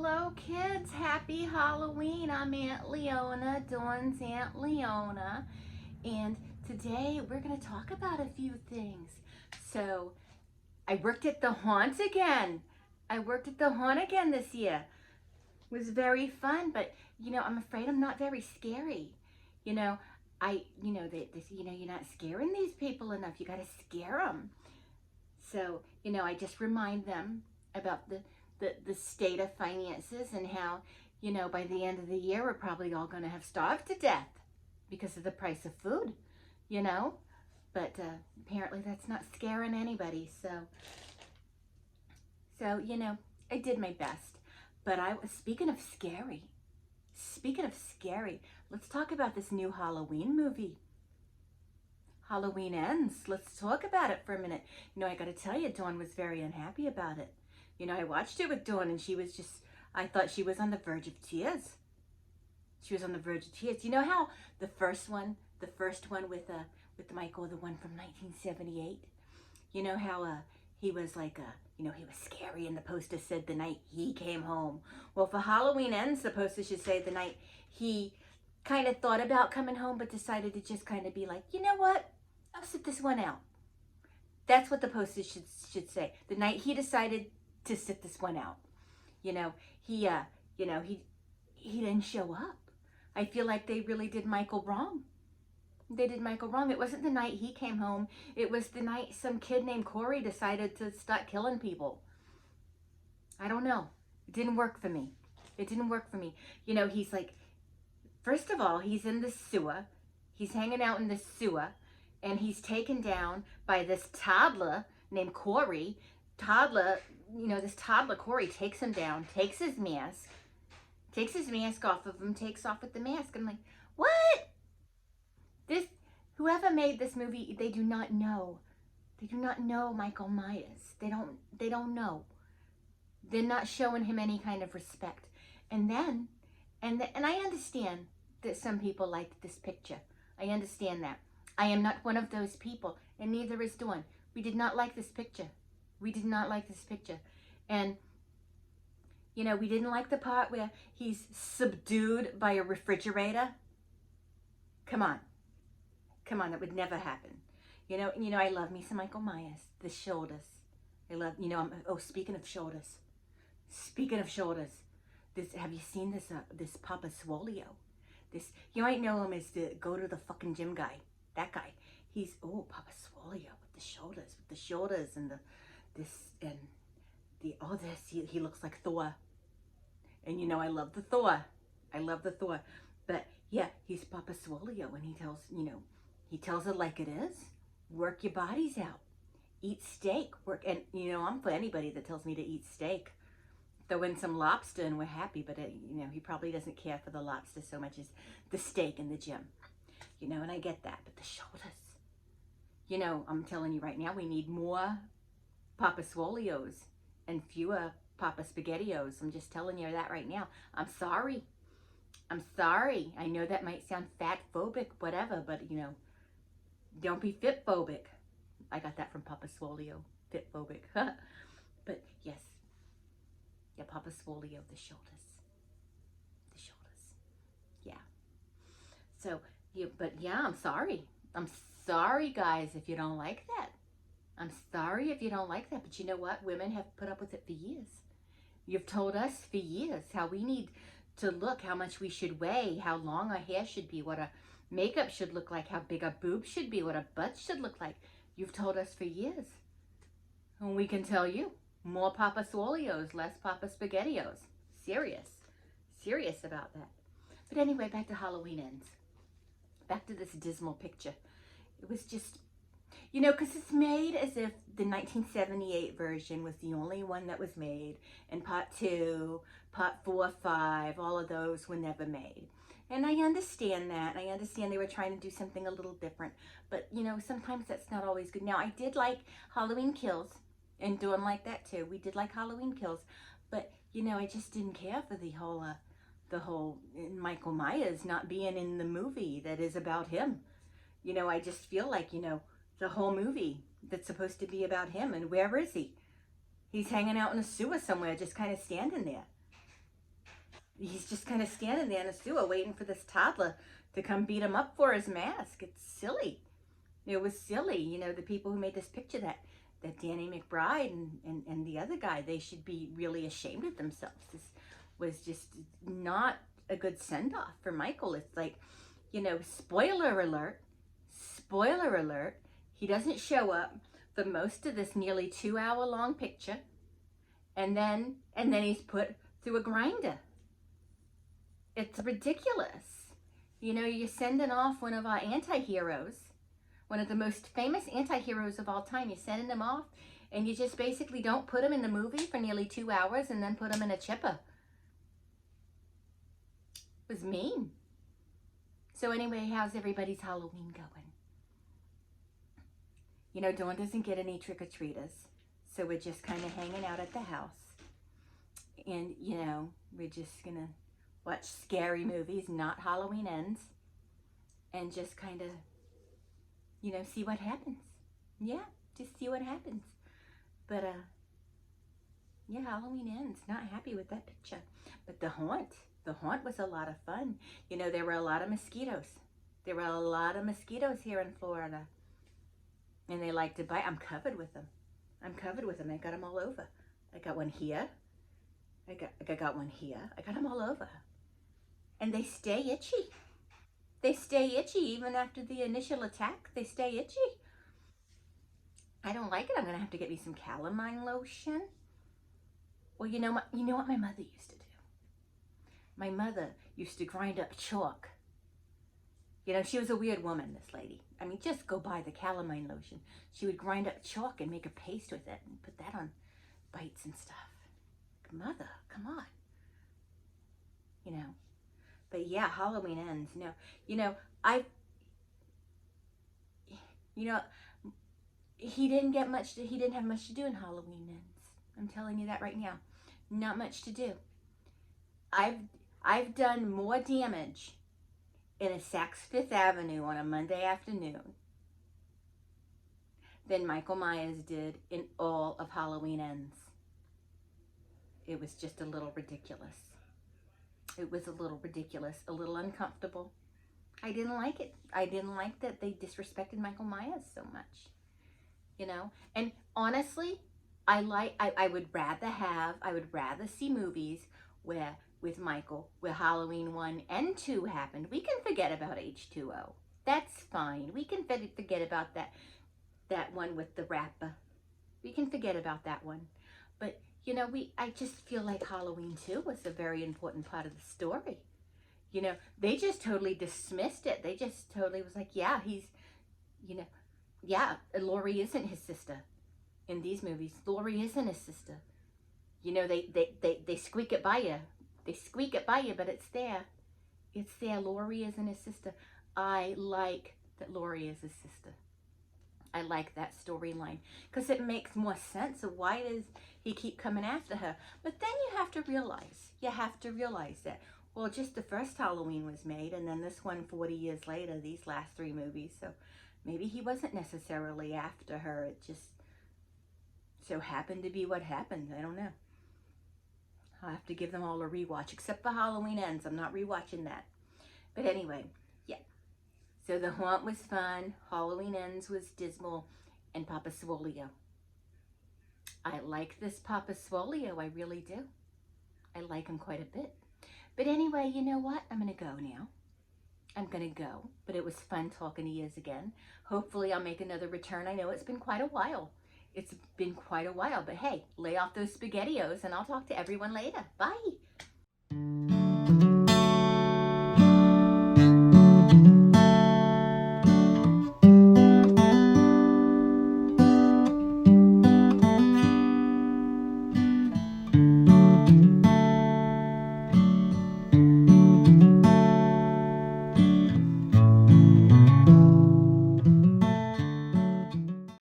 Hello kids, happy Halloween. I'm Aunt Leona, Dawn's Aunt Leona, and today we're going to talk about a few things. So, I worked at the haunt again. This year. It was very fun, but I'm afraid I'm not very scary. You know, you're not scaring these people enough. You got to scare them. So, I just remind them about the state of finances and how, by the end of the year, we're probably all going to have starved to death because of the price of food, you know. But apparently that's not scaring anybody. So, I did my best. But speaking of scary, let's talk about this new Halloween movie. Halloween Ends. Let's talk about it for a minute. I got to tell you, Dawn was very unhappy about it. I watched it with Dawn and I thought she was on the verge of tears. She was on the verge of tears. You know how the first one with Michael, the one from 1978, you know how he was like, he was scary and the poster said the night he came home. Well, for Halloween Ends, the poster should say the night he kind of thought about coming home but decided to just kind of be like, you know what? I'll sit this one out. That's what the poster should say. The night he decided to sit this one out. He didn't show up. I feel like they really did Michael wrong. They did Michael wrong. It wasn't the night he came home. It was the night some kid named Corey decided to start killing people. I don't know. It didn't work for me. He's like, first of all, he's in the sewer. He's hanging out in the sewer. And he's taken down by this toddler named Corey. This toddler Corey takes him down, takes his mask off of him, takes off with the mask. I'm like, what? Whoever made this movie, they do not know. They do not know Michael Myers. They don't know. They're not showing him any kind of respect. And I understand that some people liked this picture. I understand that. I am not one of those people, and neither is Dawn. We did not like this picture. And, we didn't like the part where he's subdued by a refrigerator. Come on, that would never happen. I love me some Michael Myers. The shoulders. I love, speaking of shoulders. Have you seen this Papa Swolio? You might know him as the go to the fucking gym guy. That guy. He's, Papa Swolio with the shoulders and he looks like Thor. And I love the Thor. But yeah, he's Papa Swolio, and he tells it like it is. Work your bodies out. Eat steak. And I'm for anybody that tells me to eat steak. Throw in some lobster and we're happy, but he probably doesn't care for the lobster so much as the steak in the gym. And I get that, but the shoulders. I'm telling you right now, we need more Papa Swolios and fewer Papa Spaghettios. I'm just telling you that right now. I'm sorry. I know that might sound fat phobic, whatever, but don't be fit phobic. I got that from Papa Swolio, fit phobic. But yes, yeah, Papa Swolio, the shoulders. Yeah. So, I'm sorry. I'm sorry, guys, if you don't like that. But you know what? Women have put up with it for years. You've told us for years how we need to look, how much we should weigh, how long our hair should be, what our makeup should look like, how big our boobs should be, what our butts should look like. You've told us for years. And we can tell you, more Papa Swolios, less Papa Spaghettios. Serious about that. But anyway, back to Halloween Ends. Back to this dismal picture. It was just, because it's made as if the 1978 version was the only one that was made, and part 2, part 4, 5, all of those were never made. And I understand that. I understand they were trying to do something a little different, but sometimes that's not always good. Now, I did like Halloween Kills, and Dawn liked that too. We did like Halloween Kills, but I just didn't care for the whole Michael Myers not being in the movie that is about him. I just feel like, the whole movie that's supposed to be about him, and where is he? He's hanging out in a sewer somewhere, just kind of standing there. he's just kind of standing there in the sewer waiting for this toddler to come beat him up for his mask. It's silly. It was silly. You know, the people who made this picture, that Danny McBride and the other guy, they should be really ashamed of themselves. This was just not a good send-off for Michael. It's like, you know, spoiler alert, he doesn't show up for most of this nearly 2-hour long picture, and then he's put through a grinder. It's ridiculous. You know, you're sending off one of our anti-heroes, one of the most famous anti-heroes of all time. You're sending him off, and you just basically don't put him in the movie for nearly 2 hours and then put him in a chipper. It was mean. So anyway, how's everybody's Halloween going? You know, Dawn doesn't get any trick-or-treaters, so we're just kind of hanging out at the house. And, you know, we're just going to watch scary movies, not Halloween Ends, and just kind of, you know, see what happens. Yeah, just see what happens. But, yeah, Halloween Ends. Not happy with that picture. But the haunt was a lot of fun. You know, there were a lot of mosquitoes. There were a lot of mosquitoes here in Florida. And they like to bite. I'm covered with them. I got them all over. I got one here. I got one here. I got them all over. And they stay itchy. They stay itchy even after the initial attack. They stay itchy. I don't like it. I'm going to have to get me some calamine lotion. Well, you know what my mother used to do? My mother used to grind up chalk. You know, she was a weird woman, this lady. I mean, just go buy the calamine lotion. She would grind up chalk and make a paste with it and put that on bites and stuff. Mother, come on. You know. But yeah, Halloween Ends. No, you know, he didn't have much to do in Halloween Ends. I'm telling you that right now. Not much to do. I've done more damage in a Saks Fifth Avenue on a Monday afternoon than Michael Myers did in all of Halloween Ends. It was just a little ridiculous. It was a little ridiculous, a little uncomfortable. I didn't like it. I didn't like that they disrespected Michael Myers so much, you know? And honestly, I would rather see movies where, with Michael, where Halloween 1 and 2 happened. We can forget about H2O. That's fine. We can forget about that one with the rapper. We can forget about that one. But, you know, I just feel like Halloween 2 was a very important part of the story. You know, they just totally dismissed it. They just totally was like, yeah, he's, you know, yeah, Laurie isn't his sister in these movies. Laurie isn't his sister. You know, they squeak it by you. They squeak it by you, but it's there. It's there. Laurie isn't his sister. I like that Laurie is his sister. I like that storyline because it makes more sense of why does he keep coming after her. But then you have to realize that, well, just the first Halloween was made, and then this one 40 years later, these last 3 movies. So maybe he wasn't necessarily after her. It just so happened to be what happened. I don't know. I'll have to give them all a rewatch, except for Halloween Ends. I'm not rewatching that. But anyway, yeah. So the haunt was fun. Halloween Ends was dismal. And Papa Swolio. I like this Papa Swolio. I really do. I like him quite a bit. But anyway, you know what? I'm going to go now. I'm going to go. But it was fun talking to you again. Hopefully I'll make another return. I know it's been quite a while. It's been quite a while, but hey, lay off those SpaghettiOs and I'll talk to everyone later. Bye.